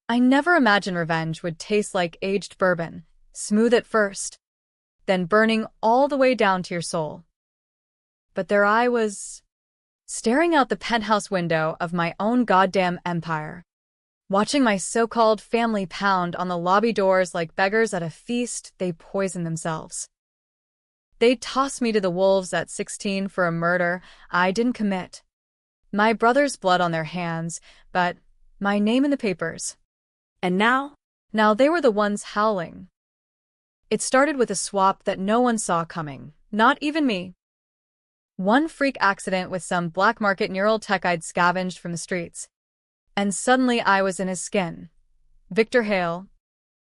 I never imagined revenge would taste like aged bourbon, smooth at first, then burning all the way down to your soul. But there I was, staring out the penthouse window of my own goddamn empire, watching my so-called family pound on the lobby doors like beggars at a feast they poison themselves. They'd toss me to the wolves at 16 for a murder I didn't commit. My brother's blood on their hands, but my name in the papers. And now? Now they were the ones howling. It started with a swap that no one saw coming, not even me. One freak accident with some black market neural tech I'd scavenged from the streets. And suddenly I was in his skin. Victor Hale,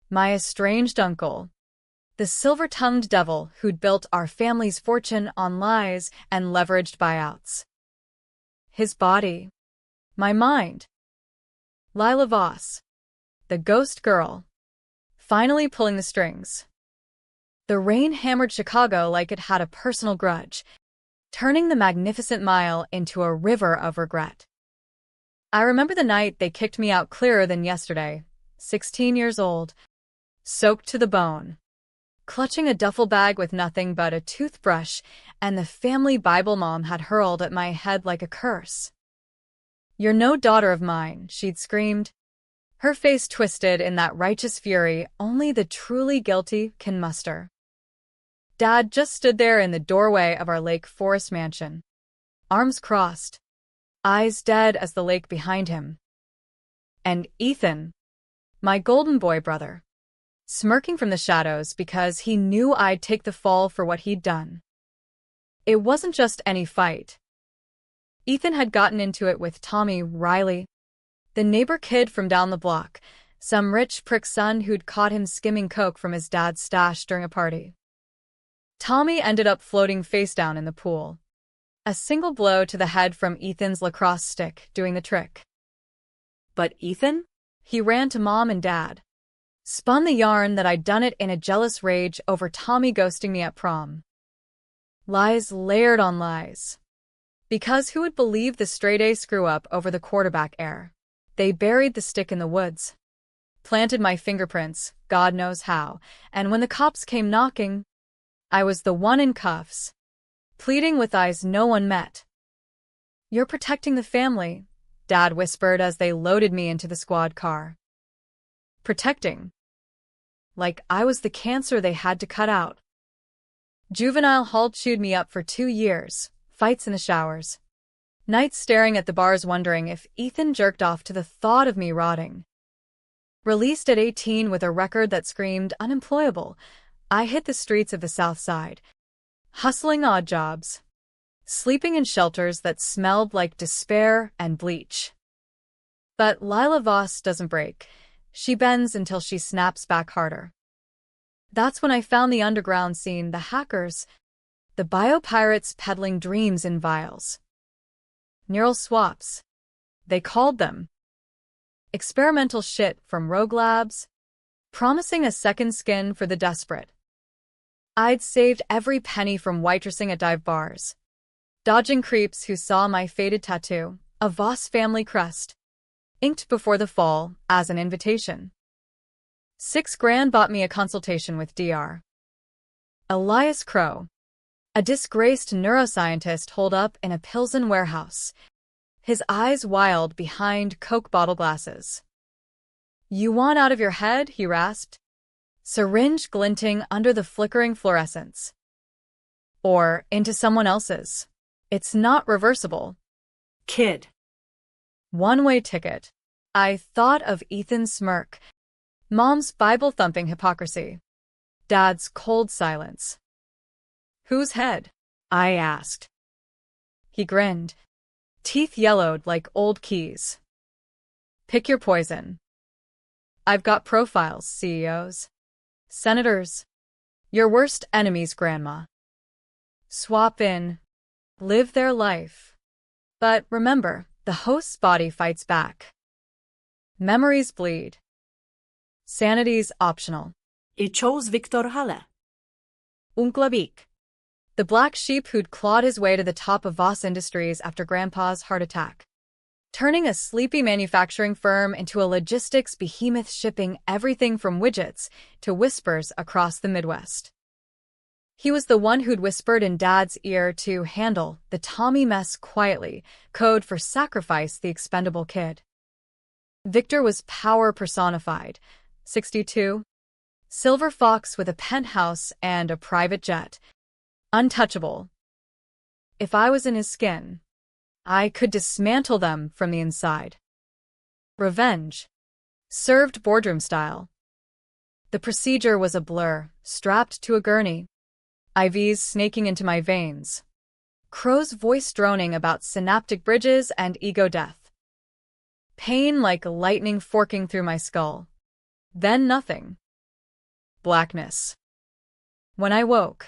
my estranged uncle, the silver-tongued devil who'd built our family's fortune on lies and leveraged buyouts. His body, my mind. Lila Voss, the ghost girl, finally pulling the strings. The rain hammered Chicago like it had a personal grudge, turning the Magnificent Mile into a river of regret. I remember the night they kicked me out clearer than yesterday, 16 years old, soaked to the bone, clutching a duffel bag with nothing but a toothbrush and the family Bible Mom had hurled at my head like a curse. "You're no daughter of mine," she'd screamed, her face twisted in that righteous fury only the truly guilty can muster. Dad just stood there in the doorway of our Lake Forest mansion, arms crossed, eyes dead as the lake behind him. And Ethan, my golden boy brother, smirking from the shadows because he knew I'd take the fall for what he'd done. It wasn't just any fight. Ethan had gotten into it with Tommy Riley, the neighbor kid from down the block, some rich prick's son who'd caught him skimming coke from his dad's stash during a party. Tommy ended up floating face down in the pool, a single blow to the head from Ethan's lacrosse stick doing the trick. But Ethan? He ran to Mom and Dad, spun the yarn that I'd done it in a jealous rage over Tommy ghosting me at prom. Lies layered on lies. Because who would believe the straight-A screw-up over the quarterback error? They buried the stick in the woods, planted my fingerprints, God knows how, and when the cops came knocking, I was the one in cuffs, pleading with eyes no one met. "You're protecting the family," Dad whispered as they loaded me into the squad car. Protecting? Like I was the cancer they had to cut out. Juvenile hall chewed me up for 2 years, fights in the showers, nights staring at the bars wondering if Ethan jerked off to the thought of me rotting. Released at 18 with a record that screamed unemployable, I hit the streets of the South Side, hustling odd jobs, sleeping in shelters that smelled like despair and bleach. But Lila Voss doesn't break. She bends until she snaps back harder. That's when I found the underground scene, the hackers, the biopirates peddling dreams in vials. Neural swaps, they called them. Experimental shit from rogue labs, promising a second skin for the desperate. I'd saved every penny from waitressing at dive bars, dodging creeps who saw my faded tattoo, a Voss family crest, inked before the fall as an invitation. $6,000 bought me a consultation with Dr. Elias Crow, a disgraced neuroscientist holed up in a Pilsen warehouse, his eyes wild behind Coke bottle glasses. "You want out of your head?" he rasped, syringe glinting under the flickering fluorescence. "Or into someone else's. It's not reversible." Kid. One-way ticket. I thought of Ethan's smirk, Mom's Bible-thumping hypocrisy, Dad's cold silence. "Whose head?" I asked. He grinned, teeth yellowed like old keys. "Pick your poison. I've got profiles, CEOs, senators, your worst enemies, Grandma. Swap in, live their life. But remember, the host's body fights back. Memories bleed. Sanity's optional." I chose Victor Hale. Unklavik, the black sheep who'd clawed his way to the top of Voss Industries after Grandpa's heart attack. turning a sleepy manufacturing firm into a logistics behemoth shipping everything from widgets to whispers across the Midwest. He was the one who'd whispered in Dad's ear to handle the Tommy mess quietly, code for sacrifice the expendable kid. Victor was power personified, 62, silver fox with a penthouse and a private jet, untouchable. If I was in his skin, I could dismantle them from the inside. Revenge. Served boardroom style. The procedure was a blur, strapped to a gurney. IVs snaking into my veins. Crow's voice droning about synaptic bridges and ego death. Pain like lightning forking through my skull. Then nothing. Blackness. When I woke,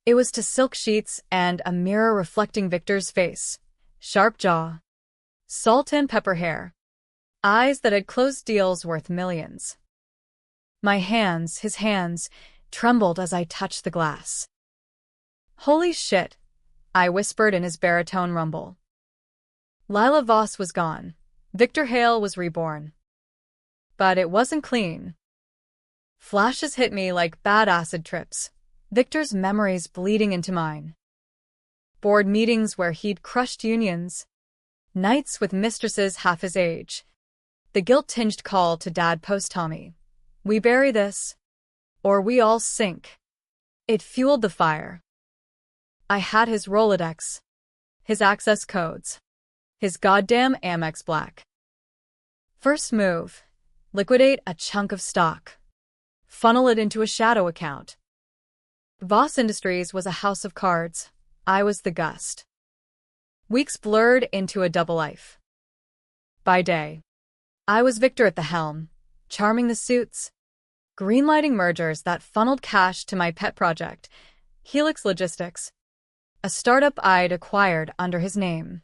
it was to silk sheets and a mirror reflecting Victor's face. Sharp jaw. Salt and pepper hair. Eyes that had closed deals worth millions. My hands, his hands, trembled as I touched the glass. Holy shit, I whispered in his baritone rumble. Lila Voss was gone. Victor Hale was reborn. But it wasn't clean. Flashes hit me like bad acid trips, Victor's memories bleeding into mine. Board meetings where he'd crushed unions. Nights with mistresses half his age. The guilt-tinged call to Dad post-Tommy. We bury this, or we all sink. It fueled the fire. I had his Rolodex, his access codes, his goddamn Amex Black. First move, liquidate a chunk of stock. Funnel it into a shadow account. Voss Industries was a house of cards. I was the gust. Weeks blurred into a double life. By day, I was Victor at the helm, charming the suits, greenlighting mergers that funneled cash to my pet project, Helix Logistics, a startup I'd acquired under his name.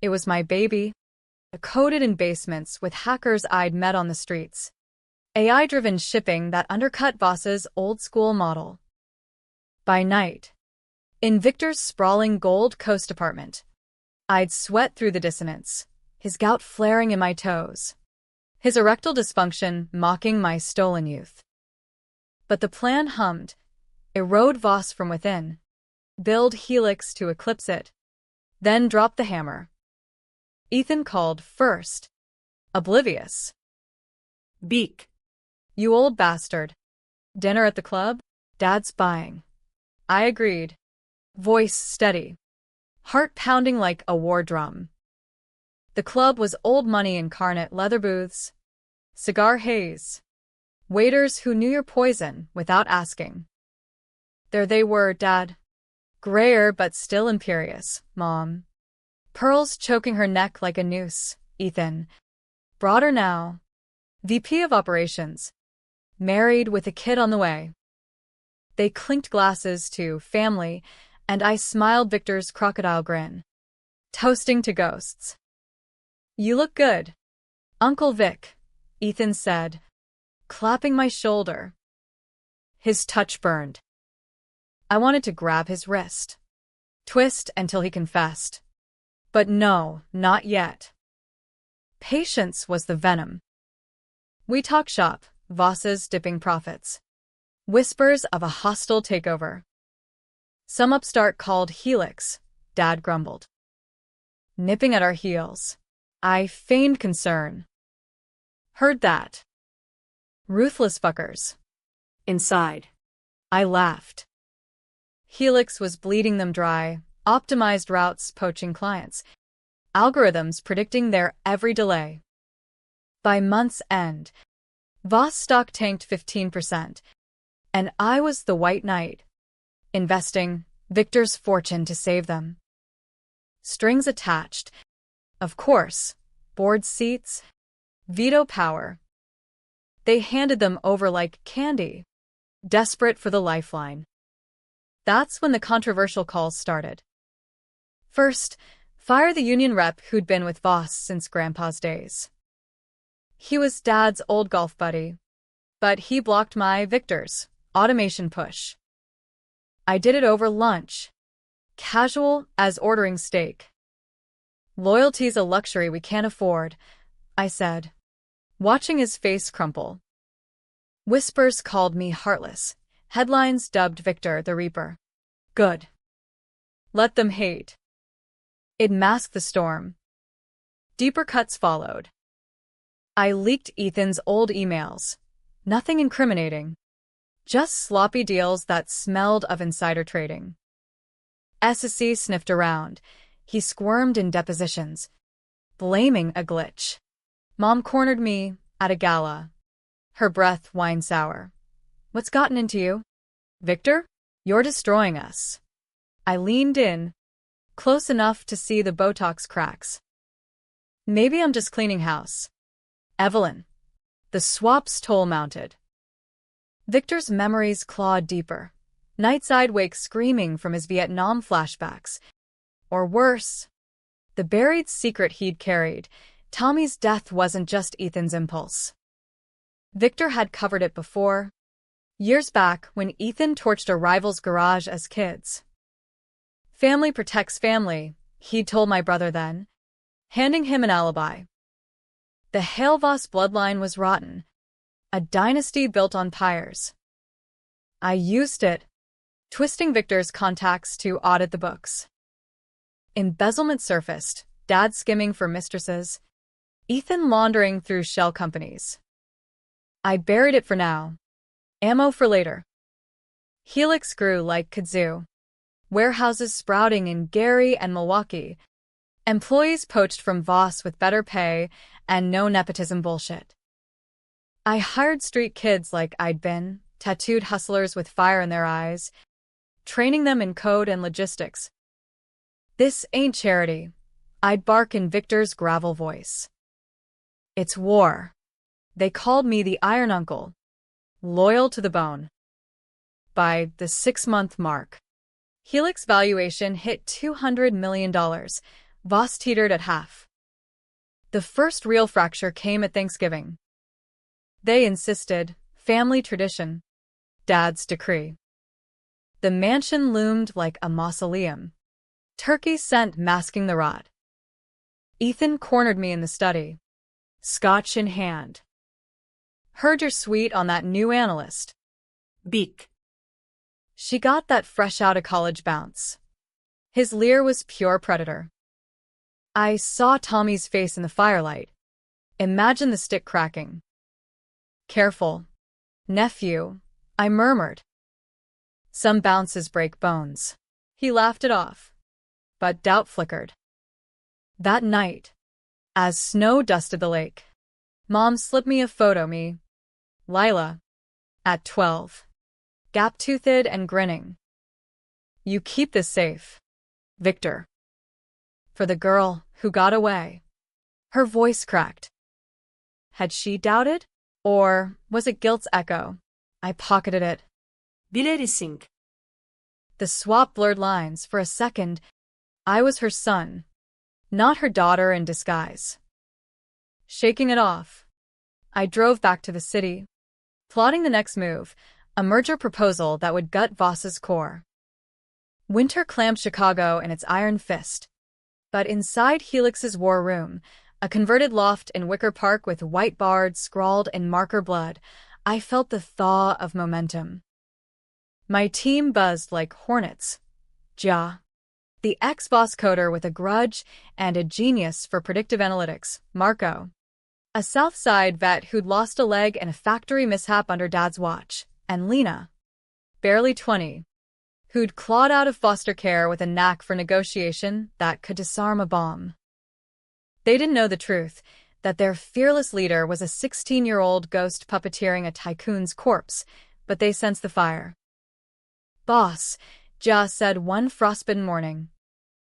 It was my baby, coded in basements with hackers I'd met on the streets, AI-driven shipping that undercut Voss's old-school model. By night, in Victor's sprawling Gold Coast apartment, I'd sweat through the dissonance, his gout flaring in my toes, his erectile dysfunction mocking my stolen youth. But the plan hummed, erode Voss from within, build Helix to eclipse it, then drop the hammer. Ethan called first, oblivious. Beak. You old bastard. Dinner at the club? Dad's spying. I agreed. Voice steady. Heart pounding like a war drum. The club was old money incarnate, leather booths, cigar haze, waiters who knew your poison without asking. There they were, Dad. Grayer but still imperious, Mom. Pearls choking her neck like a noose, Ethan. Broader now. VP of Operations. Married with a kid on the way. They clinked glasses to family, and I smiled Victor's crocodile grin. Toasting to ghosts. You look good, Uncle Vic, Ethan said, clapping my shoulder. His touch burned. I wanted to grab his wrist. Twist until he confessed. But no, not yet. Patience was the venom. We talk shop, Voss's dipping profits. Whispers of a hostile takeover. Some upstart called Helix, Dad grumbled. Nipping at our heels. I feigned concern. Heard that. Ruthless fuckers. Inside. I laughed. Helix was bleeding them dry, optimized routes poaching clients, algorithms predicting their every delay. By month's end, Voss stock tanked 15%, and I was the white knight, investing Victor's fortune to save them. Strings attached, of course, board seats, veto power. They handed them over like candy, desperate for the lifeline. That's when the controversial calls started. First, fire the union rep who'd been with Voss since Grandpa's days. He was Dad's old golf buddy, but he blocked my Victor's automation push. I did it over lunch, casual as ordering steak. Loyalty's a luxury we can't afford, I said, watching his face crumple. Whispers called me heartless. Headlines dubbed Victor the Reaper. Good. Let them hate. It masked the storm. Deeper cuts followed. I leaked Ethan's old emails. Nothing incriminating. Just sloppy deals that smelled of insider trading. SSC sniffed around. He squirmed in depositions, blaming a glitch. Mom cornered me at a gala. Her breath wine sour. What's gotten into you? Victor? You're destroying us. I leaned in, close enough to see the Botox cracks. Maybe I'm just cleaning house. Evelyn. The Swat's toll mounted. Victor's memories clawed deeper. Nights I'd wake screaming from his Vietnam flashbacks. Or worse, the buried secret he'd carried. Tommy's death wasn't just Ethan's impulse. Victor had covered it before, years back when Ethan torched a rival's garage as kids. Family protects family, he'd told my brother then, handing him an alibi. The Halevoss bloodline was rotten, a dynasty built on pyres. I used it, twisting Victor's contacts to audit the books. Embezzlement surfaced, Dad skimming for mistresses, Ethan laundering through shell companies. I buried it for now. Ammo for later. Helix grew like kudzu. Warehouses sprouting in Gary and Milwaukee. Employees poached from Voss with better pay and no nepotism bullshit. I hired street kids like I'd been, tattooed hustlers with fire in their eyes, training them in code and logistics. This ain't charity, I'd bark in Victor's gravel voice. It's war. They called me the Iron Uncle, loyal to the bone. By the 6-month mark, Helix valuation hit $200 million. Voss teetered at half. The first real fracture came at Thanksgiving. They insisted, family tradition, Dad's decree. The mansion loomed like a mausoleum, turkey scent masking the rot. Ethan cornered me in the study, scotch in hand. Heard you're sweet on that new analyst. Beak. She got that fresh out of college bounce. His leer was pure predator. I saw Tommy's face in the firelight. Imagine the stick cracking. Careful, nephew, I murmured. Some bounces break bones. He laughed it off. But doubt flickered. That night, as snow dusted the lake, Mom slipped me a photo me, Lila, at 12, gap-toothed and grinning. You keep this safe, Victor. For the girl who got away. Her voice cracked. Had she doubted? Or was it guilt's echo? I pocketed it. Bilirsin. The swap blurred lines. For a second, I was her son, not her daughter in disguise. Shaking it off, I drove back to the city, plotting the next move, a merger proposal that would gut Voss's core. Winter clamped Chicago in its iron fist. But inside Helix's war room, a converted loft in Wicker Park with white bards scrawled in marker blood, I felt the thaw of momentum. My team buzzed like hornets. Ja. The ex-boss coder with a grudge and a genius for predictive analytics, Marco. A South Side vet who'd lost a leg in a factory mishap under Dad's watch, and Lena, barely 20, who'd clawed out of foster care with a knack for negotiation that could disarm a bomb. They didn't know the truth, that their fearless leader was a 16-year-old ghost puppeteering a tycoon's corpse, but they sensed the fire. Boss, Ja said one frostbitten morning.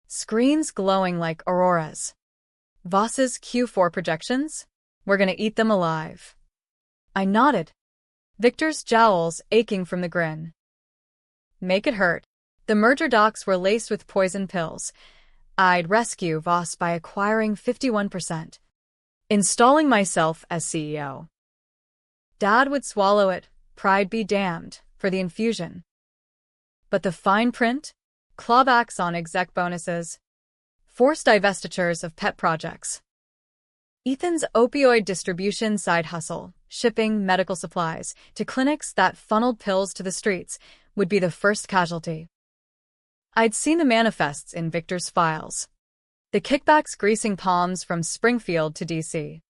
Screens glowing like auroras. Voss's Q4 projections? We're gonna eat them alive. I nodded. Victor's jowls aching from the grin. Make it hurt. The merger docs were laced with poison pills. I'd rescue Voss by acquiring 51%. Installing myself as CEO. Dad would swallow it, pride be damned, for the infusion. But the fine print? Clawbacks on exec bonuses. Forced divestitures of pet projects. Ethan's opioid distribution side hustle, shipping medical supplies to clinics that funneled pills to the streets, would be the first casualty. I'd seen the manifests in Victor's files. The kickbacks greasing palms from Springfield to D.C.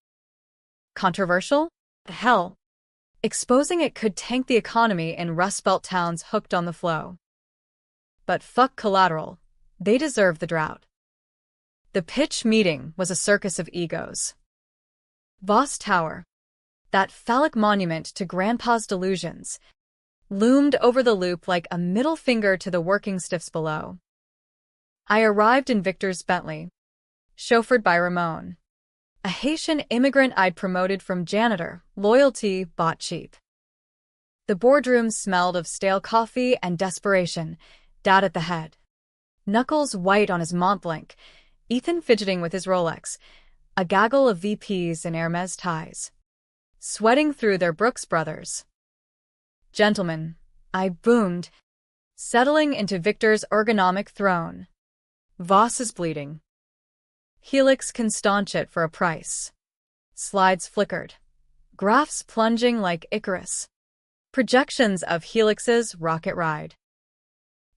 Controversial? Hell. Exposing it could tank the economy in Rust Belt towns hooked on the flow. But fuck collateral. They deserve the drought. The pitch meeting was a circus of egos. Voss Tower, that phallic monument to Grandpa's delusions, loomed over the loop like a middle finger to the working stiffs below. I arrived in Victor's Bentley, chauffeured by Ramon, a Haitian immigrant I'd promoted from janitor, loyalty bought cheap. The boardroom smelled of stale coffee and desperation, Dad at the head. Knuckles white on his Montblanc, Ethan fidgeting with his Rolex, a gaggle of VPs in Hermes ties, sweating through their Brooks Brothers. Gentlemen, I boomed, settling into Victor's ergonomic throne. Voss is bleeding. Helix can staunch it for a price. Slides flickered. Graphs plunging like Icarus. Projections of Helix's rocket ride.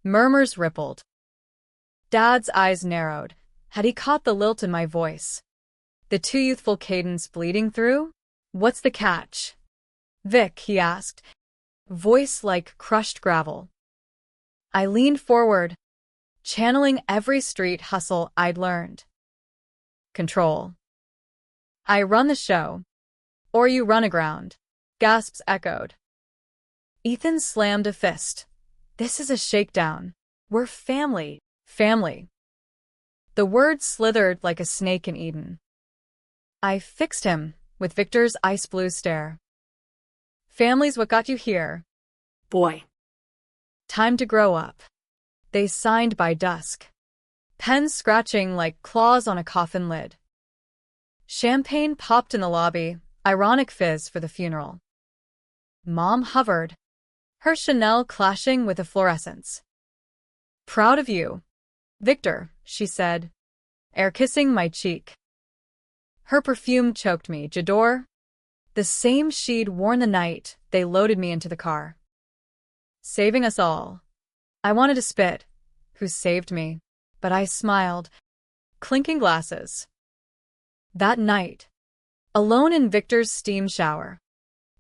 Murmurs rippled. Dad's eyes narrowed. Had he caught the lilt in my voice? The too youthful cadence bleeding through? What's the catch? Vic, he asked, voice like crushed gravel. I leaned forward, channeling every street hustle I'd learned. Control. I run the show. Or you run aground. Gasps echoed. Ethan slammed a fist. This is a shakedown. We're family. Family. The word slithered like a snake in Eden. I fixed him, with Victor's ice blue stare. Family's what got you here. Boy. Time to grow up. They signed by dusk. Pens scratching like claws on a coffin lid. Champagne popped in the lobby, ironic fizz for the funeral. Mom hovered, her Chanel clashing with the fluorescence. Proud of you, Victor, she said, air-kissing my cheek. Her perfume choked me, J'adore. The same she'd worn the night they loaded me into the car. Saving us all. I wanted to spit. Who saved me? But I smiled, clinking glasses. That night, alone in Victor's steam shower,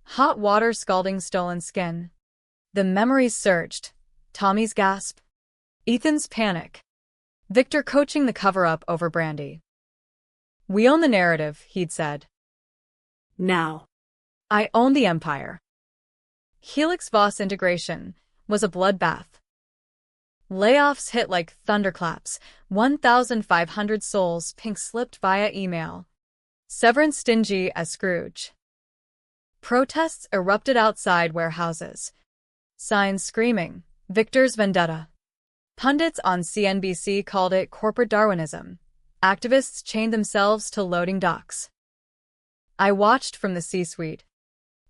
hot water scalding stolen skin, the memories surged. Tommy's gasp, Ethan's panic, Victor coaching the cover-up over Brandy. We own the narrative, he'd said. Now. I own the empire. Helix-Voss integration was a bloodbath. Layoffs hit like thunderclaps, 1,500 souls pink-slipped via email. Severance stingy as Scrooge. Protests erupted outside warehouses. Signs screaming, Victor's vendetta. Pundits on CNBC called it corporate Darwinism. Activists chained themselves to loading docks. I watched from the C-suite,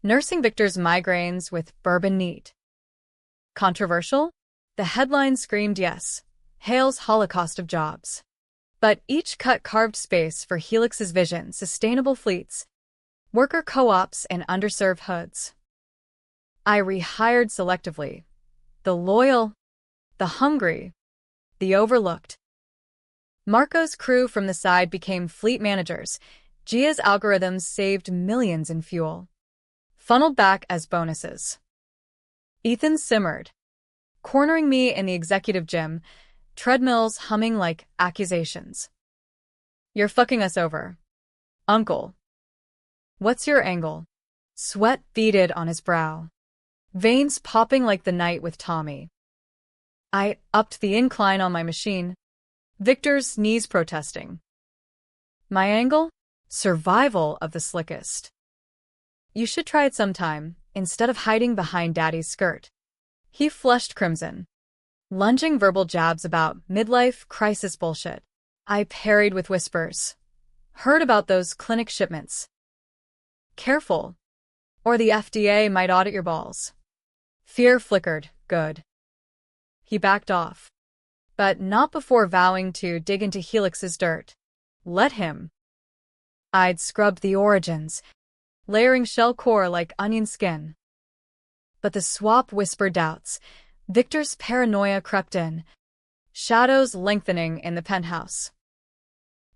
nursing Victor's migraines with bourbon neat. Controversial? The headline screamed yes, Hale's Holocaust of jobs. But each cut carved space for Helix's vision, sustainable fleets, worker co-ops, and underserved hoods. I rehired selectively. The loyal, the hungry, the overlooked. Marco's crew from the side became fleet managers. Gia's algorithms saved millions in fuel, funneled back as bonuses. Ethan simmered, cornering me in the executive gym, treadmills humming like accusations. You're fucking us over. Uncle. What's your angle? Sweat beaded on his brow, veins popping like the night with Tommy. I upped the incline on my machine, Victor's knees protesting. My angle? Survival of the slickest. You should try it sometime, instead of hiding behind Daddy's skirt. He flushed crimson, lunging verbal jabs about midlife crisis bullshit. I parried with whispers. Heard about those clinic shipments. Careful, or the FDA might audit your balls. Fear flickered, good. He backed off. but not before vowing to dig into Helix's dirt. Let him. I'd scrubbed the origins, layering shell core like onion skin. But the swap whispered doubts. Victor's paranoia crept in, shadows lengthening in the penthouse.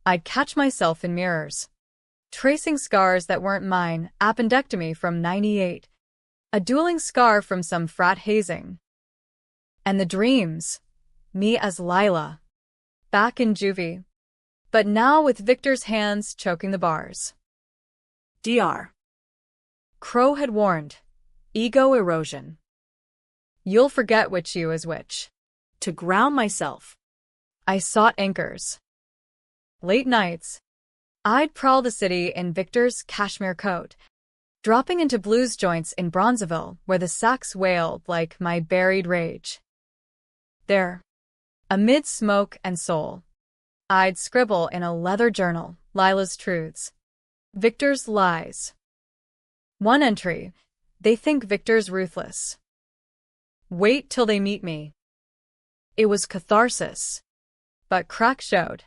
I'd catch myself in mirrors, tracing scars that weren't mine, appendectomy from 98, a dueling scar from some frat hazing. And the dreams, me as Lila, back in juvie, but now with Victor's hands choking the bars. Dr. Crow had warned, ego erosion. You'll forget which you is which. To ground myself, I sought anchors. Late nights, I'd prowl the city in Victor's cashmere coat, dropping into blues joints in Bronzeville where the sax wailed like my buried rage. There, amid smoke and soul, I'd scribble in a leather journal Lila's truths, Victor's lies. One entry, they think Victor's ruthless. Wait till they meet me. It was catharsis, but crack showed.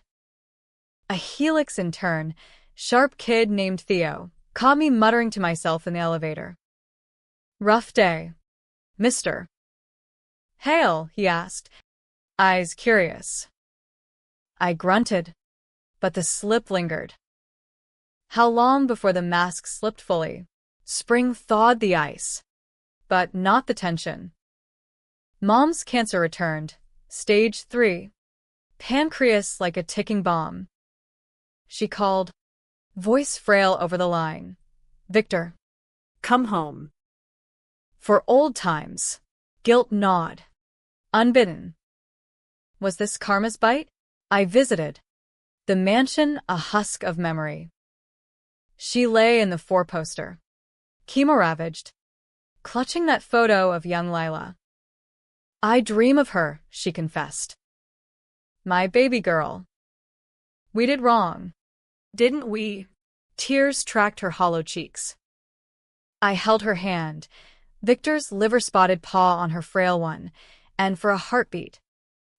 A Helix intern, sharp kid named Theo, caught me muttering to myself in the elevator. Rough day, mister. Hail, he asked, eyes curious. I grunted, but the slip lingered. How long before the mask slipped fully? Spring thawed the ice, but not the tension. Mom's cancer returned, stage 3. Pancreas like a ticking bomb. She called, voice frail over the line. Victor. Come home. For old times. Guilt gnawed. Unbidden. Was this karma's bite? I visited. The mansion a husk of memory. She lay in the four-poster. Chemo-ravaged. Clutching that photo of young Lila. I dream of her, she confessed. My baby girl. We did wrong. Didn't we? Tears tracked her hollow cheeks. I held her hand, Victor's liver-spotted paw on her frail one, and for a heartbeat,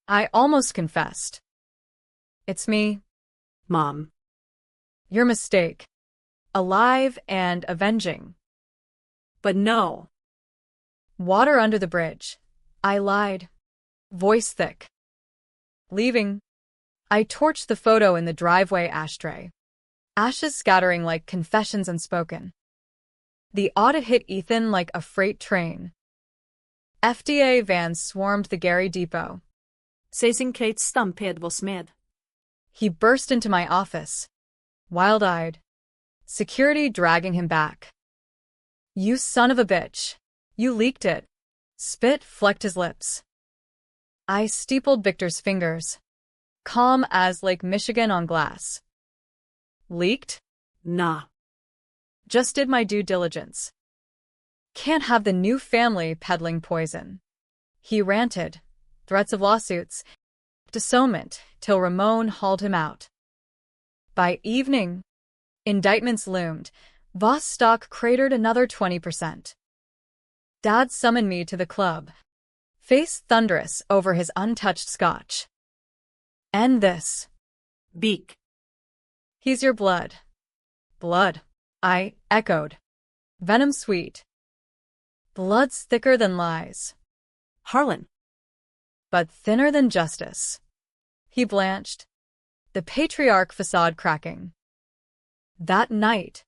I almost confessed. It's me. Mom. Your mistake. Alive and avenging. But no. Water under the bridge. I lied. Voice thick. Leaving. I torched the photo in the driveway ashtray. Ashes scattering like confessions unspoken. The audit hit Ethan like a freight train. FDA vans swarmed the Gary Depot. Kate stamped was med. He burst into my office, wild-eyed. Security dragging him back. You son of a bitch. You leaked it. Spit flecked his lips. I steepled Victor's fingers, calm as Lake Michigan on glass. Leaked? Nah. Just did my due diligence. Can't have the new family peddling poison. He ranted, threats of lawsuits, disownment, till Ramon hauled him out. By evening, indictments loomed. Voss stock cratered another 20%. Dad summoned me to the club, face thunderous over his untouched scotch. End this. Beak. He's your blood. Blood, I echoed. Venom sweet. Blood's thicker than lies. Harlan. But thinner than justice. He blanched, the patriarch facade cracking. That night,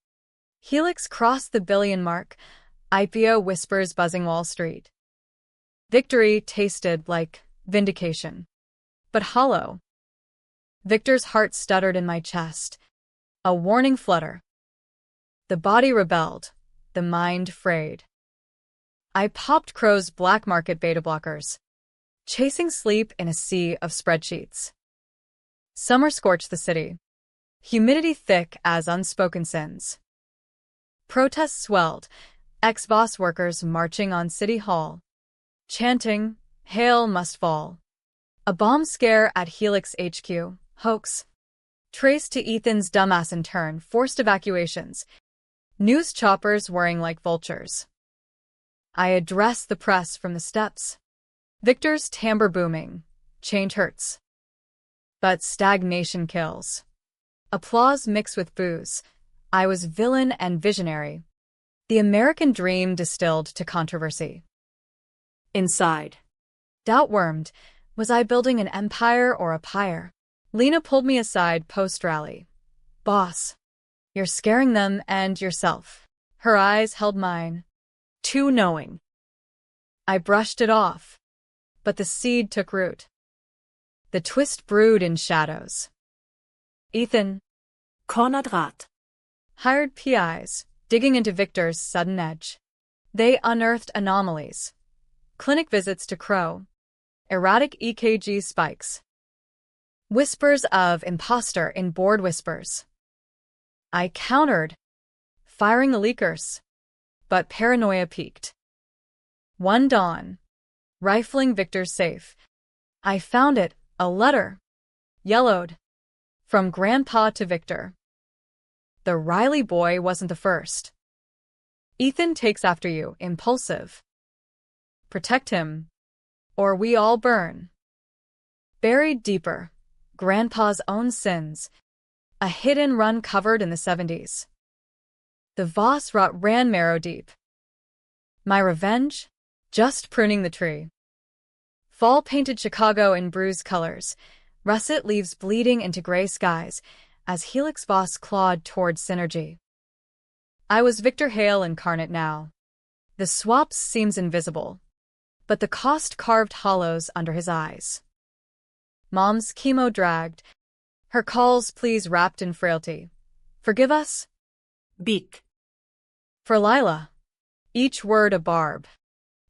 Helix crossed the billion mark, IPO whispers buzzing Wall Street. Victory tasted like vindication, but hollow. Victor's heart stuttered in my chest, a warning flutter. The body rebelled, the mind frayed. I popped Crow's black market beta blockers, chasing sleep in a sea of spreadsheets. Summer scorched the city, humidity thick as unspoken sins. Protests swelled, ex-boss workers marching on City Hall, chanting, "Hail must fall." A bomb scare at Helix HQ, hoax. Traced to Ethan's dumbass intern, forced evacuations. News choppers whirring like vultures. I addressed the press from the steps. Victor's timbre booming, Change hurts. But stagnation kills. Applause mixed with booze. I was villain and visionary. The American dream distilled to controversy. Inside. Doubt wormed. Was I building an empire or a pyre? Lena pulled me aside post-rally. Boss, you're scaring them and yourself. Her eyes held mine. Too knowing. I brushed it off. But the seed took root. The twist brewed in shadows. Ethan. Konrad. Hired PIs, digging into Victor's sudden edge. They unearthed anomalies. Clinic visits to Crow. Erratic EKG spikes. Whispers of imposter in board whispers. I countered, firing the leakers. But paranoia peaked. One dawn, rifling Victor's safe. I found it, a letter. Yellowed. From Grandpa to Victor. The Riley boy wasn't the first. Ethan takes after you, impulsive. Protect him, or we all burn. Buried deeper, Grandpa's own sins. A hit-and run covered in the 70s. The Voss rot ran marrow deep. My revenge? Just pruning the tree. Fall painted Chicago in bruised colors. Russet leaves bleeding into gray skies as Helix Voss clawed toward synergy. I was Victor Hale incarnate now. The swaps seems invisible, but the cost carved hollows under his eyes. Mom's chemo dragged. Her calls please wrapped in frailty. Forgive us? Beak. For Lila. Each word a barb.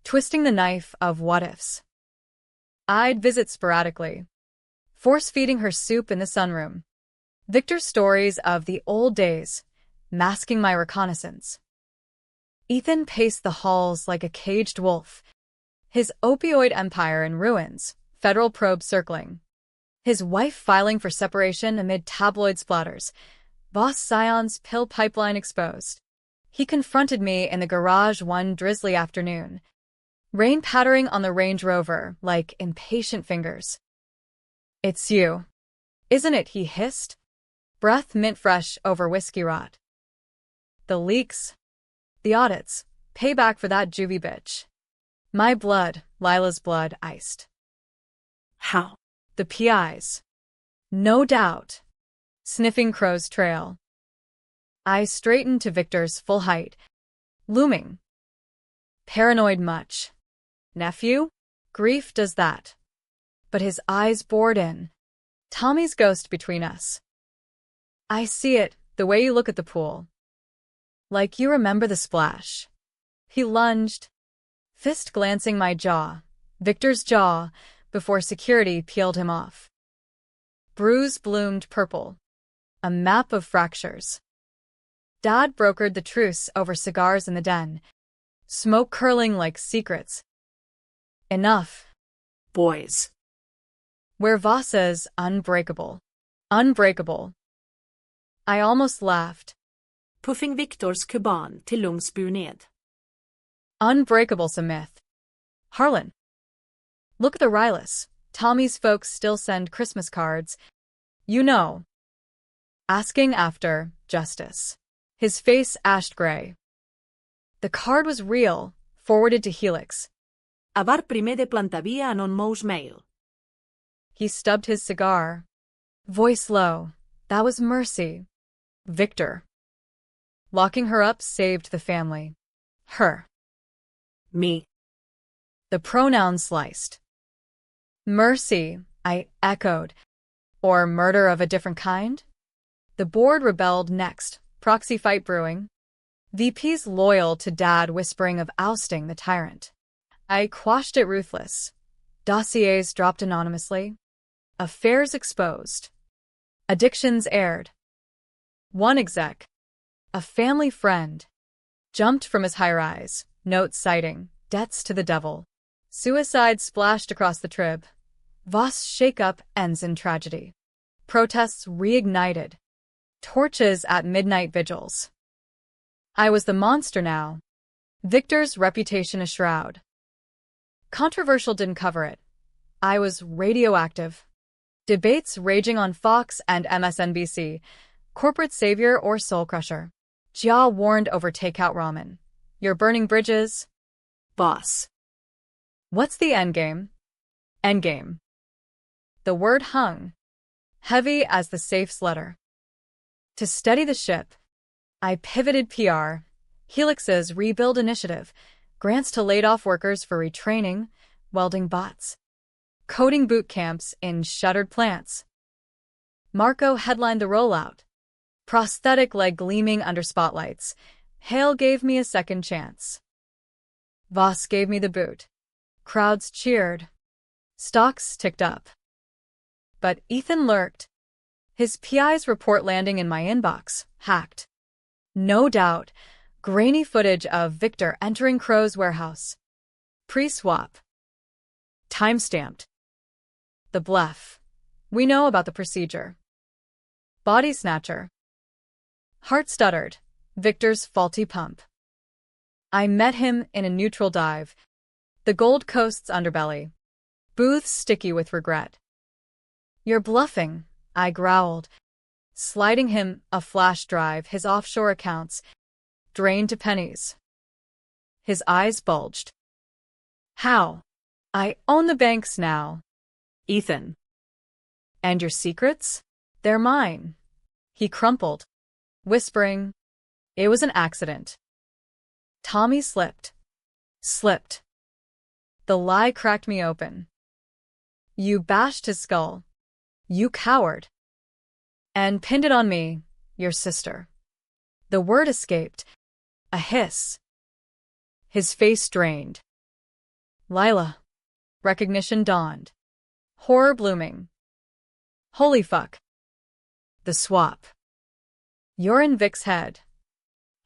Twisting the knife of what-ifs. I'd visit sporadically. Force-feeding her soup in the sunroom. Victor's stories of the old days, masking my reconnaissance. Ethan paced the halls like a caged wolf. His opioid empire in ruins, federal probe circling. His wife filing for separation amid tabloid splatters. Boss Scion's pill pipeline exposed. He confronted me in the garage one drizzly afternoon. Rain pattering on the Range Rover like impatient fingers. It's you. Isn't it? He hissed. Breath mint fresh over whiskey rot. The leaks. The audits. Payback for that juvie bitch. My blood, Lila's blood, iced. How? The PIs. No doubt. Sniffing Crow's trail. I straightened to Victor's full height. Looming. Paranoid much. Nephew? Grief does that. But his eyes bored in. Tommy's ghost between us. I see it, the way you look at the pool. Like you remember the splash. He lunged, fist glancing my jaw, Victor's jaw, before security peeled him off. Bruise bloomed purple. A map of fractures. Dad brokered the truce over cigars in the den. Smoke curling like secrets. Enough. Boys. We're Vossa's unbreakable. Unbreakable. I almost laughed. Puffing Victors kuban till lungsbur ned. Unbreakable's a myth. Harlan. Look at the Rylas. Tommy's folks still send Christmas cards. You know. Asking after justice. His face ashed gray. The card was real, forwarded to Helix. Avar prime de plantavia non mous mail. He stubbed his cigar. Voice low. That was mercy. Victor. Locking her up saved the family. Her. Me. The pronoun sliced. Mercy, I echoed. Or murder of a different kind? The board rebelled next, proxy fight brewing. VP's loyal to Dad whispering of ousting the tyrant. I quashed it ruthless. Dossiers dropped anonymously. Affairs exposed. Addictions aired. One exec, a family friend, jumped from his high-rise, notes citing, debts to the devil. Suicide splashed across the trib. Voss shake-up ends in tragedy. Protests reignited. Torches at midnight vigils. I was the monster now. Victor's reputation a shroud. Controversial didn't cover it. I was radioactive. Debates raging on Fox and MSNBC. Corporate savior or soul crusher. Jia warned over takeout ramen. You're burning bridges. Boss. What's the endgame? Endgame. The word hung, heavy as the safe's letter. To steady the ship, I pivoted PR, Helix's rebuild initiative, grants to laid-off workers for retraining, welding bots, coding boot camps in shuttered plants. Marco headlined the rollout, prosthetic leg gleaming under spotlights. Hale gave me a second chance. Voss gave me the boot. Crowds cheered. Stocks ticked up. But Ethan lurked. His PI's report landing in my inbox, hacked. No doubt, grainy footage of Victor entering Crow's warehouse. Pre-swap. Time-stamped. The bluff. We know about the procedure. Body snatcher. Heart stuttered. Victor's faulty pump. I met him in a neutral dive. The Gold Coast's underbelly. Booths sticky with regret. You're bluffing, I growled, sliding him a flash drive, his offshore accounts, drained to pennies. His eyes bulged. How? I own the banks now. Ethan. And your secrets? They're mine. He crumpled, whispering, it was an accident. Tommy slipped. Slipped. The lie cracked me open. You bashed his skull. You coward. And pinned it on me, your sister. The word escaped. A hiss. His face drained. Lila. Recognition dawned. Horror blooming. Holy fuck. The swap. You're in Vic's head.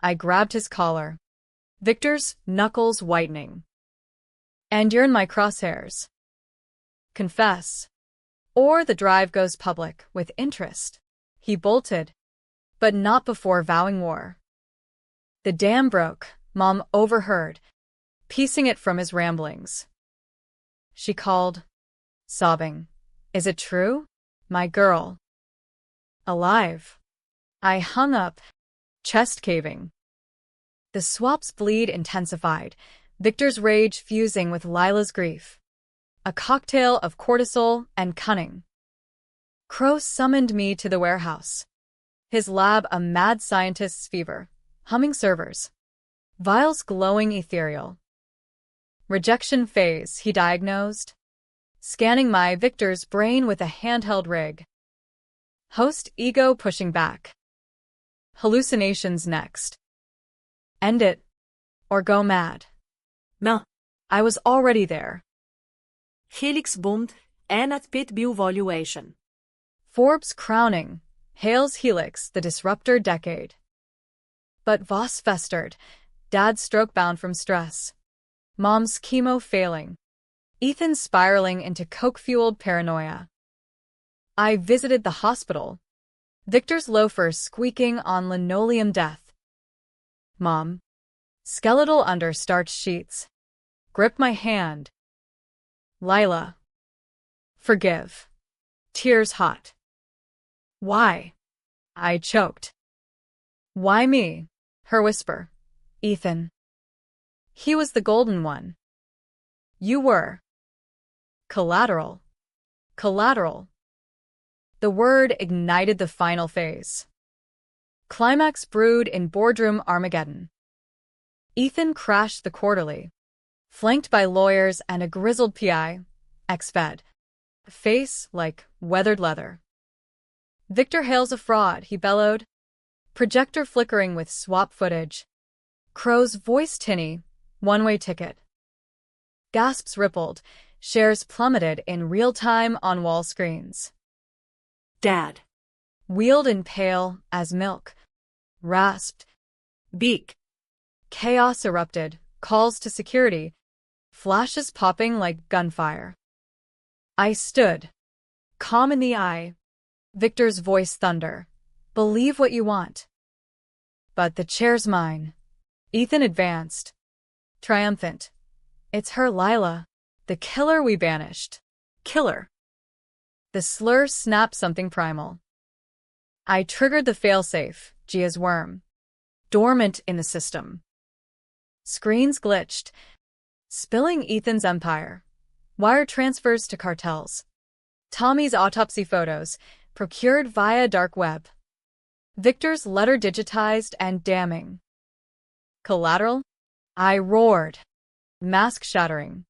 I grabbed his collar. Victor's knuckles whitening. And you're in my crosshairs. Confess. Or the drive goes public with interest. He bolted, but not before vowing war. The dam broke, Mom overheard, piecing it from his ramblings. She called, sobbing. Is it true? My girl. Alive. I hung up, chest caving. The swap's bleed intensified, Victor's rage fusing with Lila's grief. A cocktail of cortisol and cunning. Crow summoned me to the warehouse. His lab a mad scientist's fever, humming servers. Vials glowing ethereal. Rejection phase, he diagnosed. Scanning my Victor's brain with a handheld rig. Host ego pushing back. Hallucinations next. End it, or go mad. Men I was already there. Helix bond en ett bit valuation. Forbes crowning, Hale's Helix the disruptor decade. But Voss festered, Dad's stroke-bound from stress. Mom's chemo failing. Ethan spiraling into coke-fueled paranoia. I visited the hospital. Victor's loafers squeaking on linoleum death. Mom. Skeletal under starched sheets. Grip my hand. Lila. Forgive. Tears hot. Why? I choked. Why me? Her whisper. Ethan. He was the golden one. You were. Collateral. Collateral. The word ignited the final phase. Climax brewed in boardroom Armageddon. Ethan crashed the quarterly, flanked by lawyers and a grizzled PI, ex-fed, face like weathered leather. Victor Hale's a fraud, he bellowed, projector flickering with swap footage. Crow's voice tinny, one-way ticket. Gasps rippled, shares plummeted in real time on wall screens. Dad. Wheeled and pale as milk. Rasped. Beak. Chaos erupted, calls to security, flashes popping like gunfire. I stood, calm in the eye. Victor's voice thunder. Believe what you want. But the chair's mine. Ethan advanced. Triumphant. It's her, Lila. The killer we banished. Killer. The slur snapped something primal. I triggered the failsafe, Gia's worm. Dormant in the system. Screens glitched, spilling Ethan's empire. Wire transfers to cartels. Tommy's autopsy photos, procured via dark web. Victor's letter digitized and damning. Collateral? I roared. Mask shattering.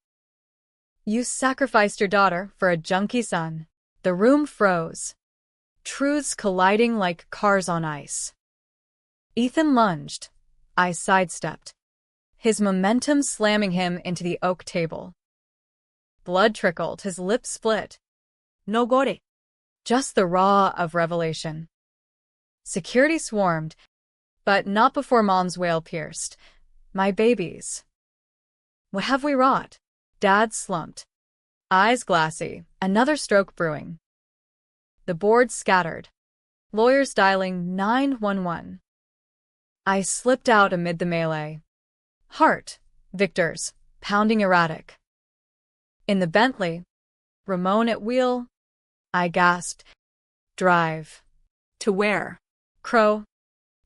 You sacrificed your daughter for a junkie son. The room froze. Truths colliding like cars on ice. Ethan lunged. I sidestepped. His momentum slamming him into the oak table. Blood trickled, his lips split. No gore. Just the raw of revelation. Security swarmed, but not before Mom's wail pierced. My babies. What have we wrought? Dad slumped. Eyes glassy, another stroke brewing. The board scattered. Lawyers dialing 911. I slipped out amid the melee. Heart, Victor's, pounding erratic. In the Bentley, Ramon at wheel, I gasped. Drive. To where? Crow.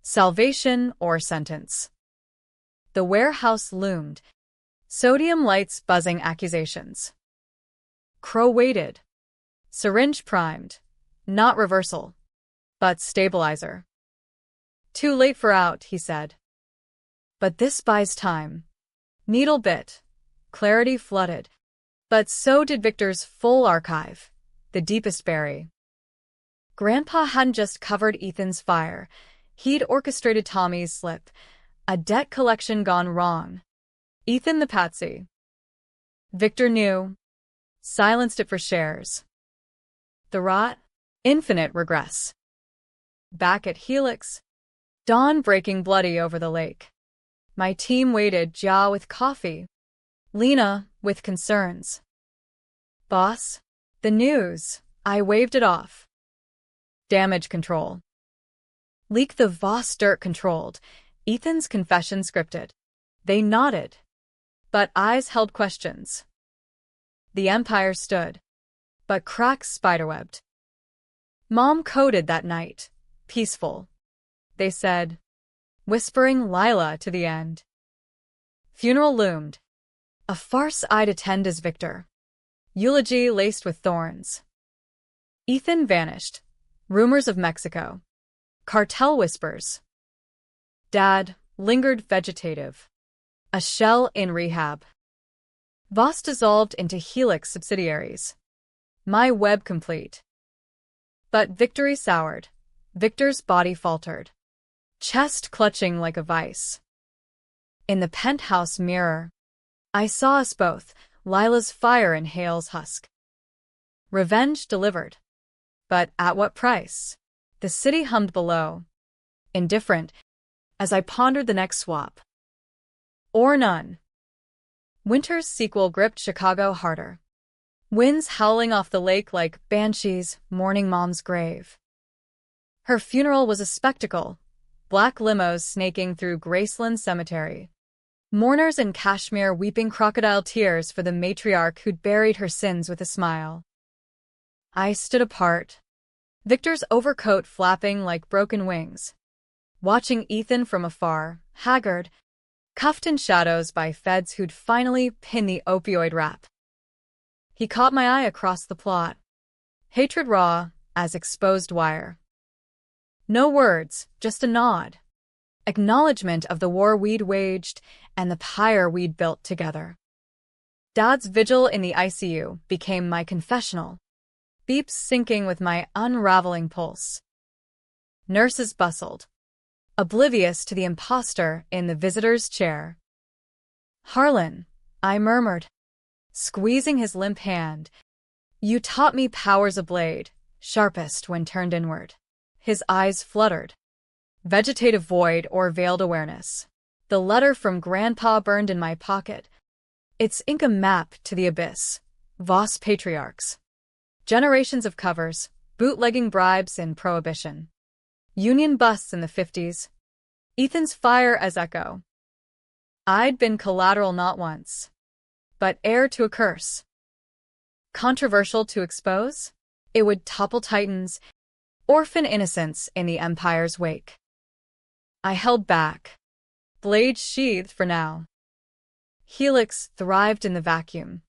Salvation or sentence. The warehouse loomed. Sodium lights buzzing accusations. Crow waited. Syringe primed. Not reversal, but stabilizer. Too late for out, he said. But this buys time. Needle bit. Clarity flooded. But so did Victor's full archive. The deepest bury. Grandpa hadn't just covered Ethan's fire. He'd orchestrated Tommy's slip. A debt collection gone wrong. Ethan the patsy. Victor knew. Silenced it for shares. The rot? Infinite regress. Back at Helix. Dawn breaking bloody over the lake. My team waited, Jia with coffee. Lena with concerns. Boss? The news. I waved it off. Damage control. Leak the Voss dirt controlled. Ethan's confession scripted. They nodded. But eyes held questions. The Empire stood. But cracks spiderwebbed. Mom coded that night. Peaceful. They said. Whispering Lila to the end. Funeral loomed. A farce I'd attend as Victor. Eulogy laced with thorns. Ethan vanished. Rumors of Mexico. Cartel whispers. Dad lingered vegetative. A shell in rehab. Voss dissolved into Helix subsidiaries. My web complete. But victory soured. Victor's body faltered. Chest clutching like a vice. In the penthouse mirror, I saw us both, Lila's fire in Hale's husk. Revenge delivered. But at what price? The city hummed below. Indifferent, as I pondered the next swap. Or none. Winter's sequel gripped Chicago harder. Winds howling off the lake like banshees mourning Mom's grave. Her funeral was a spectacle. Black limos snaking through Graceland Cemetery. Mourners in Kashmir weeping crocodile tears for the matriarch who'd buried her sins with a smile. I stood apart. Victor's overcoat flapping like broken wings. Watching Ethan from afar, haggard, cuffed in shadows by feds who'd finally pinned the opioid rap. He caught my eye across the plot. Hatred raw as exposed wire. No words, just a nod. Acknowledgement of the war we'd waged and the pyre we'd built together. Dad's vigil in the ICU became my confessional. Beeps syncing with my unraveling pulse. Nurses bustled, oblivious to the imposter in the visitor's chair. Harlan, I murmured, squeezing his limp hand. You taught me power's a blade, sharpest when turned inward. His eyes fluttered. Vegetative void or veiled awareness. The letter from Grandpa burned in my pocket. Its ink a map to the abyss. Voss patriarchs. Generations of covers, bootlegging bribes in Prohibition. Union busts in the 50s. Ethan's fire as echo. I'd been collateral not once, but heir to a curse. Controversial to expose? It would topple titans, orphan innocence in the Empire's wake. I held back. Blades sheathed for now. Helix thrived in the vacuum.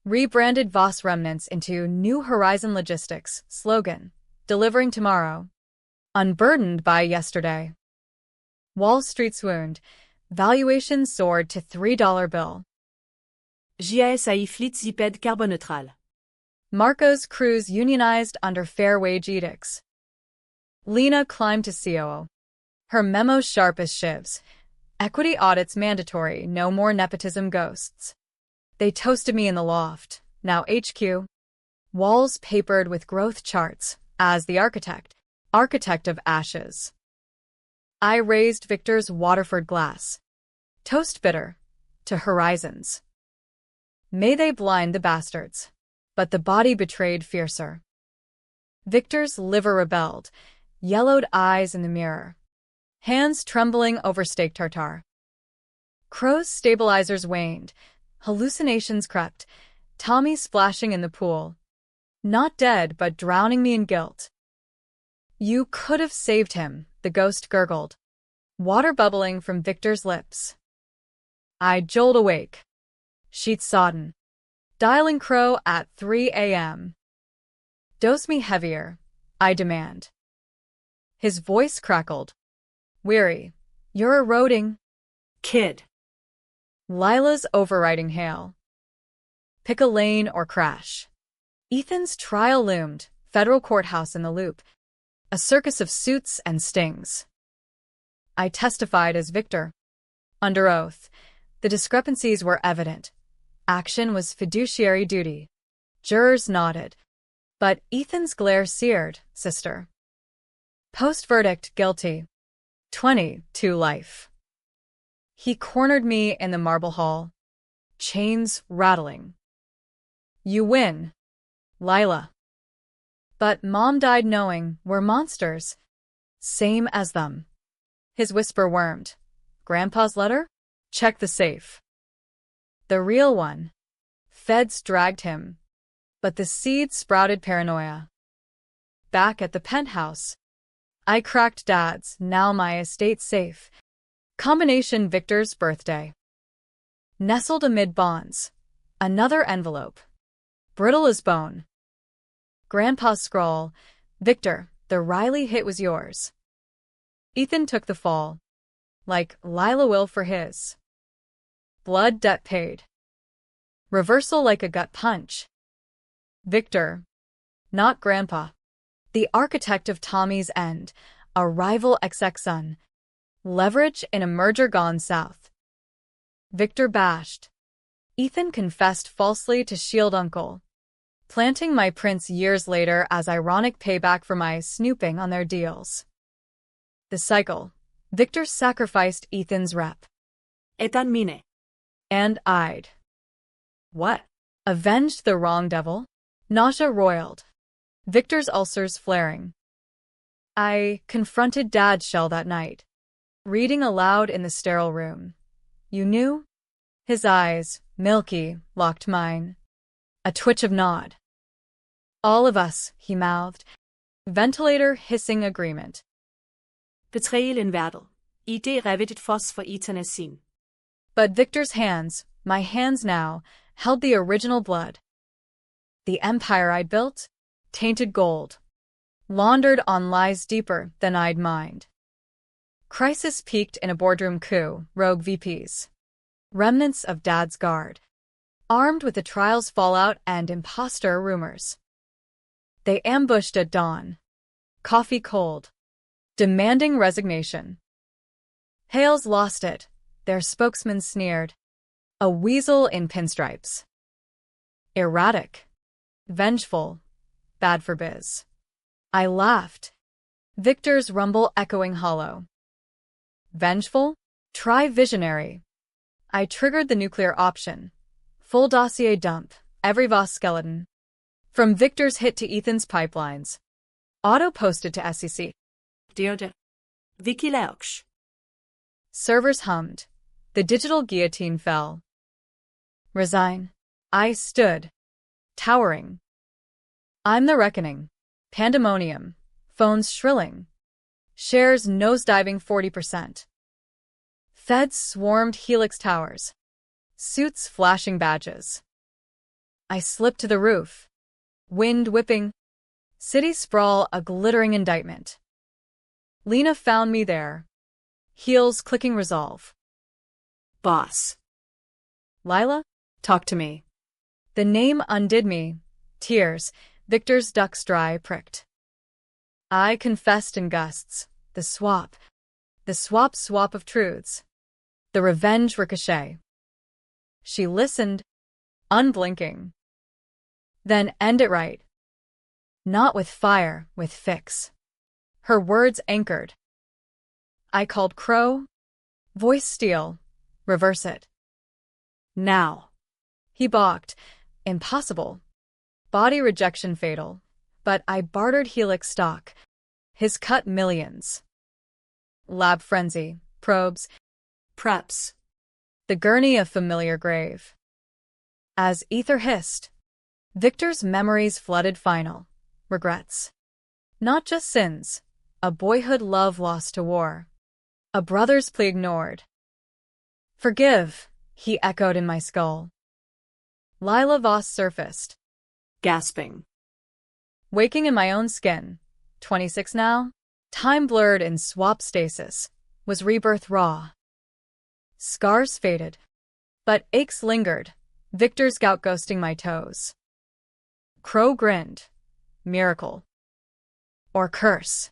Rebranded Voss remnants into New Horizon Logistics slogan, delivering tomorrow. Unburdened by yesterday. Wall Street swooned. Valuation soared to $3 bill. JSAI fleet ziped carbonneutral. Marco's crews unionized under fair wage edicts. Lena climbed to COO. Her memos sharp as shivs. Equity audits mandatory, no more nepotism ghosts. They toasted me in the loft, now HQ. Walls papered with growth charts, as the architect of ashes. I raised Victor's Waterford glass. Toast bitter, to horizons. May they blind the bastards. But the body betrayed fiercer. Victor's liver rebelled, yellowed eyes in the mirror. Hands trembling over steak tartare. Crow's stabilizers waned. Hallucinations crept. Tommy splashing in the pool. Not dead, but drowning me in guilt. You could have saved him, the ghost gurgled. Water bubbling from Victor's lips. I jolt awake. Sheets sodden. Dialing Crow at 3 a.m. Dose me heavier, I demand. His voice crackled. Weary. You're eroding. Kid. Lila's overriding hail. Pick a lane or crash. Ethan's trial loomed, federal courthouse in the loop. A circus of suits and stings. I testified as Victor. Under oath, the discrepancies were evident. Action was fiduciary duty. Jurors nodded. But Ethan's glare seared, sister. Post-verdict guilty. 20 to life. He cornered me in the marble hall. Chains rattling. You win, Lila. But Mom died knowing we're monsters. Same as them. His whisper wormed. Grandpa's letter? Check the safe. The real one. Feds dragged him. But the seed sprouted paranoia. Back at the penthouse. I cracked Dad's, now my estate safe. Combination Victor's birthday. Nestled amid bonds. Another envelope. Brittle as bone. Grandpa's scrawl. Victor, the Riley hit was yours. Ethan took the fall. Like Lila will for his. Blood debt paid. Reversal like a gut punch. Victor. Not Grandpa. The architect of Tommy's end. A rival XX-son. Leverage in a merger gone south. Victor bashed. Ethan confessed falsely to shield uncle. Planting my prints years later as ironic payback for my snooping on their deals. The cycle. Victor sacrificed Ethan's rep. Etan mine. And I'd. What? Avenged the wrong devil? Nausea roiled. Victor's ulcers flaring. I confronted Dad's shell that night. Reading aloud in the sterile room. You knew? His eyes, milky, locked mine. A twitch of nod. All of us, he mouthed. Ventilator hissing agreement. Betrayal in Verdel. IT revitet foss for Ethan sin. But Victor's hands, my hands now, held the original blood. The empire I'd built? Tainted gold. Laundered on lies deeper than I'd mined. Crisis peaked in a boardroom coup, rogue VPs. Remnants of Dad's guard. Armed with the trial's fallout and imposter rumors. They ambushed at dawn. Coffee cold. Demanding resignation. Hales lost it, their spokesman sneered. A weasel in pinstripes. Erratic. Vengeful. Bad for biz. I laughed. Victor's rumble echoing hollow. Vengeful? Try visionary. I triggered the nuclear option. Full dossier dump, every Voss skeleton. From Victor's hit to Ethan's pipelines. Auto-posted to SEC. Deode. Wikileaks. Servers hummed. The digital guillotine fell. Resign. I stood. towering. I'm the reckoning. Pandemonium. Phones shrilling. Shares nosediving 40%. Feds swarmed Helix towers. Suits flashing badges. I slipped to the roof. Wind whipping. City sprawl a glittering indictment. Lena found me there. Heels clicking resolve. Boss. Lila? Talk to me. The name undid me. Tears. Victor's ducks dry pricked. I confessed in gusts. The swap. The swap of truths. The revenge ricochet. She listened, unblinking. Then end it right. Not with fire, with fix. Her words anchored. I called Crow. Voice steel. Reverse it. Now. He balked. Impossible. Body rejection fatal. But I bartered Helix stock. His cut millions. Lab frenzy. Probes. Preps. The gurney of familiar grave. As ether hissed, Victor's memories flooded final. Regrets. Not just sins. A boyhood love lost to war. A brother's plea ignored. Forgive, he echoed in my skull. Lila Voss surfaced. Gasping. Waking in my own skin. 26 now? Time blurred in swap stasis. Was rebirth raw. Scars faded. But aches lingered. Victor's gout ghosting my toes. Crow grinned. Miracle. Or curse.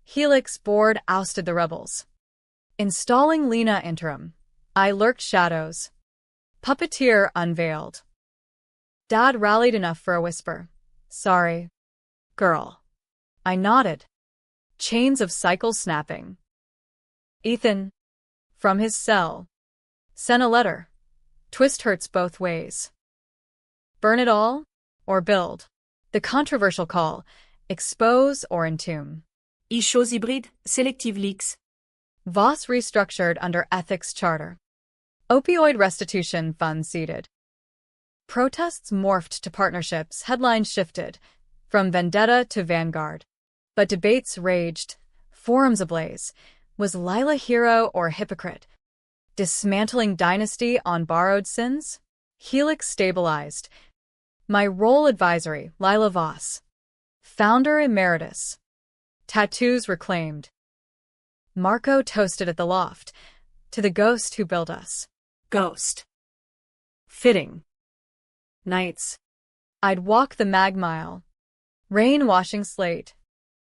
Helix board ousted the rebels. Installing Lena interim. I lurked shadows. Puppeteer unveiled. Dad rallied enough for a whisper. Sorry. Girl. I nodded. Chains of cycles snapping. Ethan. From his cell. Sent a letter. Twist hurts both ways. Burn it all? Or build? The controversial call. Expose or entomb. E-choses hybrides, selective leaks. Voss restructured under ethics charter. Opioid restitution fund seeded. Protests morphed to partnerships, headlines shifted. From vendetta to vanguard. But debates raged. Forums ablaze. Was Lila hero or hypocrite? Dismantling dynasty on borrowed sins? Helix stabilized. My role advisory, Lila Voss. Founder emeritus. Tattoos reclaimed. Marco toasted at the loft. To the ghost who built us. Ghost. Fitting. Nights. I'd walk the mag mile. Rain washing slate.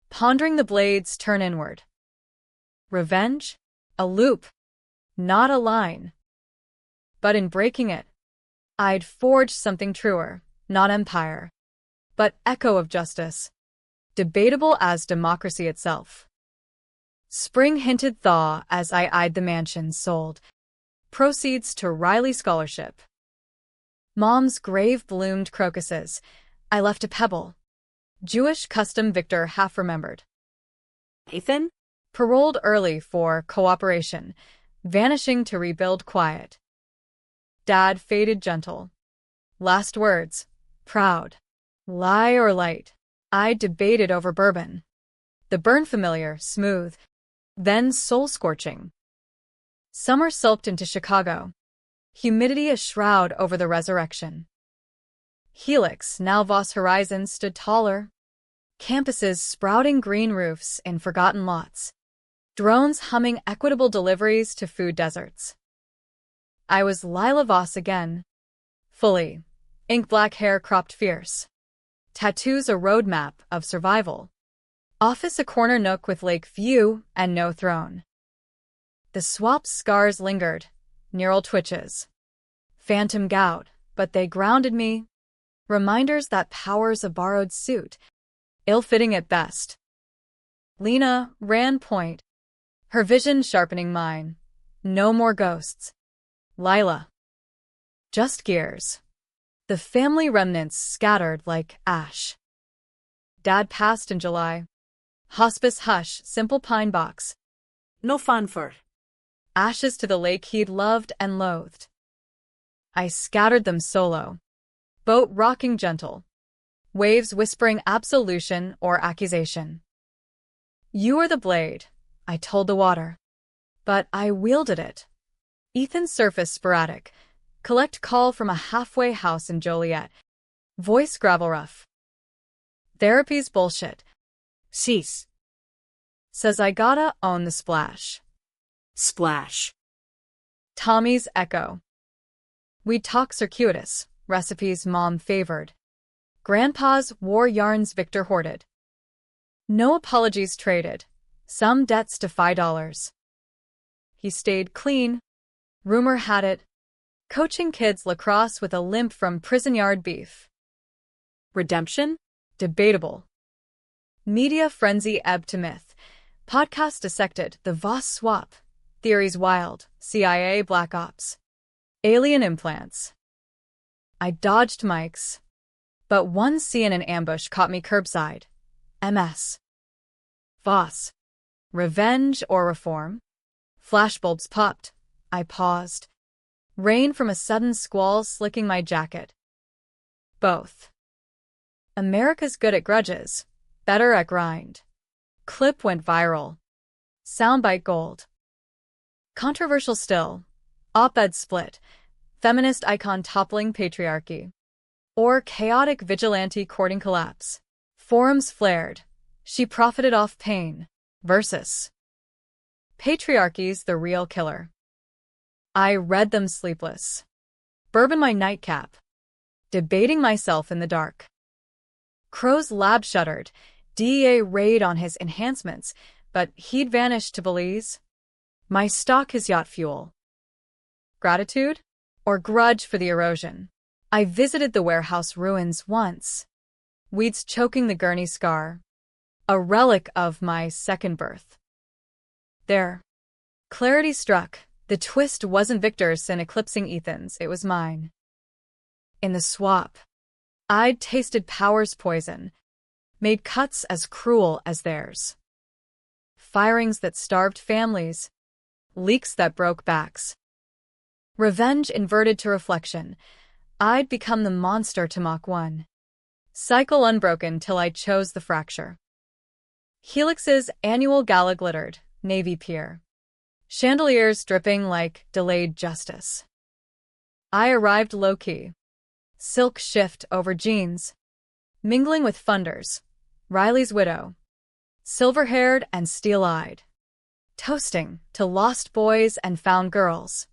Pondering the blades turn inward. Revenge? A loop. Not a line. But in breaking it, I'd forged something truer, not empire, but echo of justice, debatable as democracy itself. Spring hinted thaw as I eyed the mansion sold. Proceeds to Riley Scholarship. Mom's grave bloomed crocuses. I left a pebble. Jewish custom Victor half remembered. Ethan? Paroled early for cooperation, vanishing to rebuild quiet. Dad faded gentle. Last words. Proud. Lie or light. I debated over bourbon. The burn familiar, smooth. Then soul-scorching. Summer sulked into Chicago. Humidity a shroud over the resurrection. Helix, now Voss Horizon, stood taller. Campuses sprouting green roofs in forgotten lots. Drones humming equitable deliveries to food deserts. I was Lila Voss again. Fully. Ink-black hair cropped fierce. Tattoos a roadmap of survival. Office a corner nook with lake view and no throne. The swap scars lingered. Neural twitches. Phantom gout, but they grounded me. Reminders that power's a borrowed suit. Ill-fitting at best. Lena ran point. Her vision sharpening mine. No more ghosts. Lila. Just gears. The family remnants scattered like ash. Dad passed in July. Hospice hush, simple pine box. No fanfare. Ashes to the lake he'd loved and loathed. I scattered them solo. boat rocking gentle, waves whispering absolution or accusation. You are the blade, I told the water. But I wielded it. Ethan's surface sporadic. Collect call from a halfway house in Joliet. Voice gravel rough. Therapy's bullshit. Cease. Says I gotta own the splash. Splash. Tommy's echo. We'd talk circuitous, recipes Mom favored. Grandpa's war yarns Victor hoarded. No apologies traded, some debts to $5. He stayed clean. Rumor had it. Coaching kids lacrosse with a limp from prison yard beef. Redemption? Debatable. Media frenzy ebbed to myth. Podcast dissected the Voss swap. Theories wild. CIA black ops. Alien implants. I dodged mics. But one CNN ambush caught me curbside. MS. Voss. Revenge or reform? Flashbulbs popped. I paused. Rain from a sudden squall slicking my jacket. Both. America's good at grudges. Better at grind. Clip went viral. Soundbite gold. Controversial still. Op-ed split. Feminist icon toppling patriarchy. Or chaotic vigilante courting collapse. Forums flared. She profited off pain. Versus. Patriarchy's the real killer. I read them sleepless. Bourbon my nightcap. Debating myself in the dark. Crow's lab shuttered. DEA raid on his enhancements, but he'd vanished to Belize. My stock is yacht fuel. Gratitude? Or grudge for the erosion? I visited the warehouse ruins once. Weeds choking the gurney scar. A relic of my second birth. There. Clarity struck. The twist wasn't Victor's sin eclipsing Ethan's, it was mine. In the swap, I'd tasted power's poison, made cuts as cruel as theirs. Firings that starved families, leaks that broke backs. Revenge inverted to reflection, I'd become the monster to Mach 1. Cycle unbroken till I chose the fracture. Helix's annual gala glittered, navy pier. Chandeliers dripping like delayed justice. I arrived low-key. Silk shift over jeans. Mingling with funders. Riley's widow. Silver-haired and steel-eyed. Toasting to lost boys and found girls.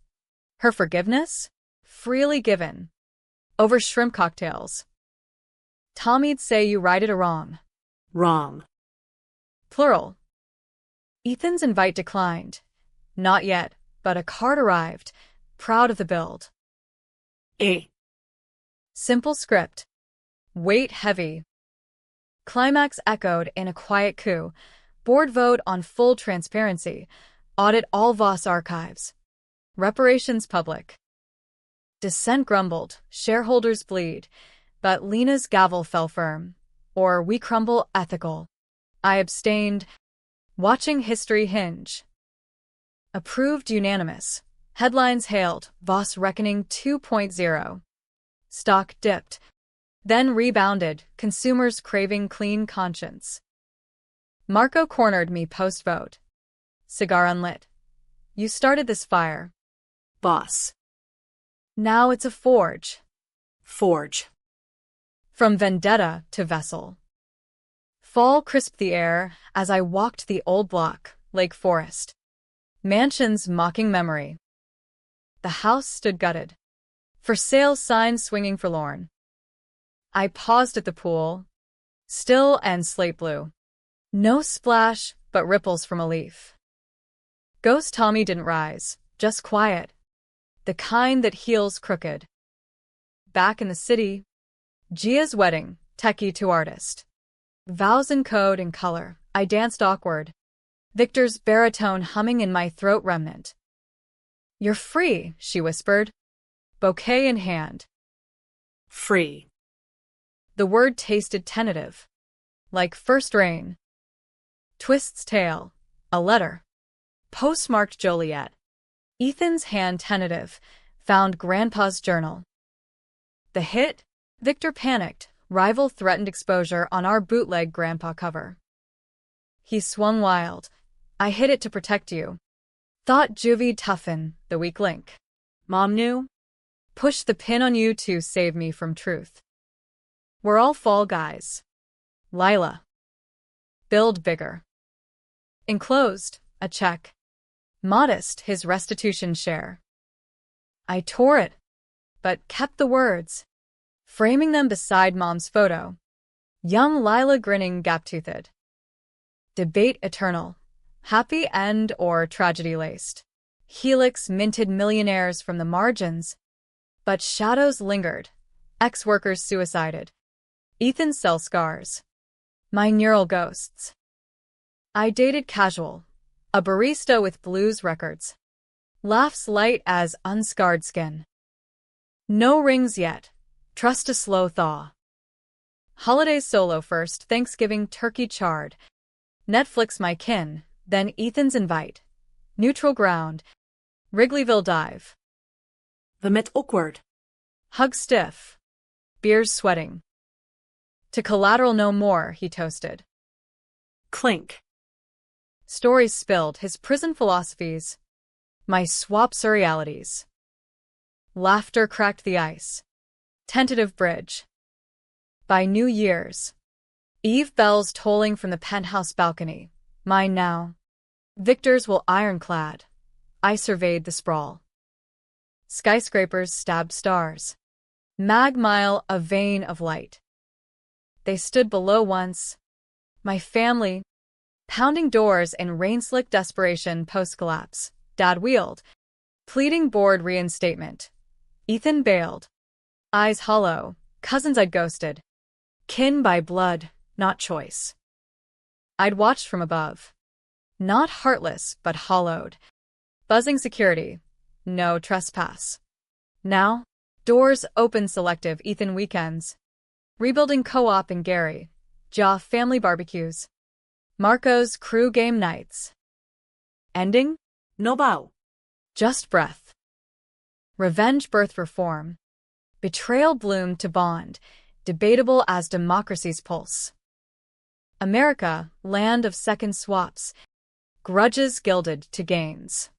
Her forgiveness? Freely given. Over shrimp cocktails. Tommy'd say you righted a wrong. Wrong. Plural. Ethan's invite declined. Not yet, but a card arrived, proud of the build. Simple script. Weight heavy. Climax echoed in a quiet coup. Board vote on full transparency. Audit all Voss archives. Reparations public. Dissent grumbled. Shareholders bleed. But Lena's gavel fell firm. Or we crumble ethical. I abstained. Watching history hinge. Approved unanimous. Headlines hailed, Voss Reckoning 2.0. Stock dipped. Then rebounded, consumers craving clean conscience. Marco cornered me post-vote. Cigar unlit. You started this fire. Boss. Now it's a forge. Forge. From vendetta to vessel. Fall crisped the air as I walked the old block, Lake Forest. Mansions mocking memory. The house stood gutted. For sale signs swinging forlorn. I paused at the pool. Still and slate blue. No splash, but ripples from a leaf. Ghost Tommy didn't rise, just quiet. The kind that heals crooked. Back in the city. Gia's wedding, techie to artist. Vows in code and color, I danced awkward. Victor's baritone humming in my throat remnant. You're free, she whispered. Bouquet in hand. Free. The word tasted tentative. Like first rain. Twist's tail. A letter. Postmarked Joliet. Ethan's hand tentative. Found Grandpa's journal. The hit? Victor panicked. Rival threatened exposure on our bootleg grandpa cover. He swung wild. I hid it to protect you. Thought Juvie toughen, the weak link. Mom knew? Push the pin on you to save me from truth. We're all fall guys. Lila. Build bigger. Enclosed, a check. Modest, his restitution share. I tore it, but kept the words, framing them beside Mom's photo. Young Lila grinning gap-toothed. Debate eternal. Happy end or tragedy-laced. Helix minted millionaires from the margins. But shadows lingered. Ex-workers suicided. Ethan's cell scars. My neural ghosts. I dated casual. A barista with blues records. Laughs light as unscarred skin. No rings yet. Trust a slow thaw. Holidays solo first, Thanksgiving turkey charred. Netflix my kin, then Ethan's invite. Neutral ground. Wrigleyville dive. We met awkward. Hug stiff. Beers sweating. To collateral no more, he toasted. Clink. Stories spilled, his prison philosophies. My swap surrealities. Laughter cracked the ice. Tentative bridge. By New Year's. Eve bells tolling from the penthouse balcony. Mine now. Victor's will ironclad. I surveyed the sprawl. Skyscrapers stabbed stars. Mag Mile a vein of light. They stood below once. My family, pounding doors in rain-slick desperation post-collapse. Dad wheeled, pleading board reinstatement. Ethan bailed. Eyes hollow, cousins I'd ghosted. Kin by blood, not choice. I'd watched from above. Not heartless, but hollowed. Buzzing security. No trespass. Now, doors open selective Ethan weekends. Rebuilding co-op in Gary. Jaw family barbecues. Marco's crew game nights. Ending? No bow. Just breath. Revenge birthed reform. Betrayal bloomed to bond, debatable as democracy's pulse. America, land of second swaps. Grudges gilded to gains.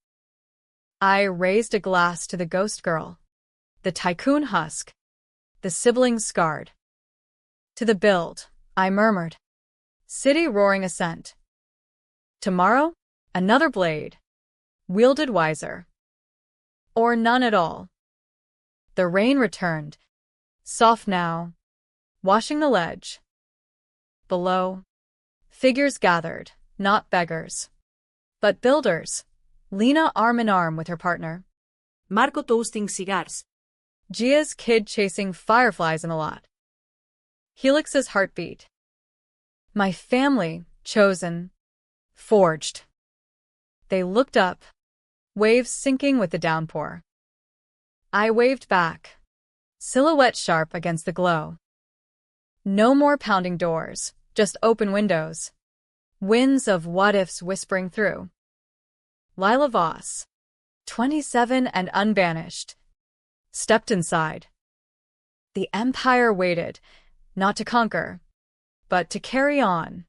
I raised a glass to the ghost girl. The tycoon husk. The siblings scarred. To the build, I murmured. City roaring assent. Tomorrow, another blade. Wielded wiser. Or none at all. The rain returned. Soft now. Washing the ledge. Below. Figures gathered, not beggars. But builders. Lena arm in arm with her partner. Marco toasting cigars. Gia's kid chasing fireflies in a lot. Helix's heartbeat. My family, chosen. Forged. They looked up. Waves sinking with the downpour. I waved back. Silhouette sharp against the glow. No more pounding doors, just open windows. Winds of what-ifs whispering through. Lila Voss, 27 and unbanished, stepped inside. The empire waited, not to conquer, but to carry on.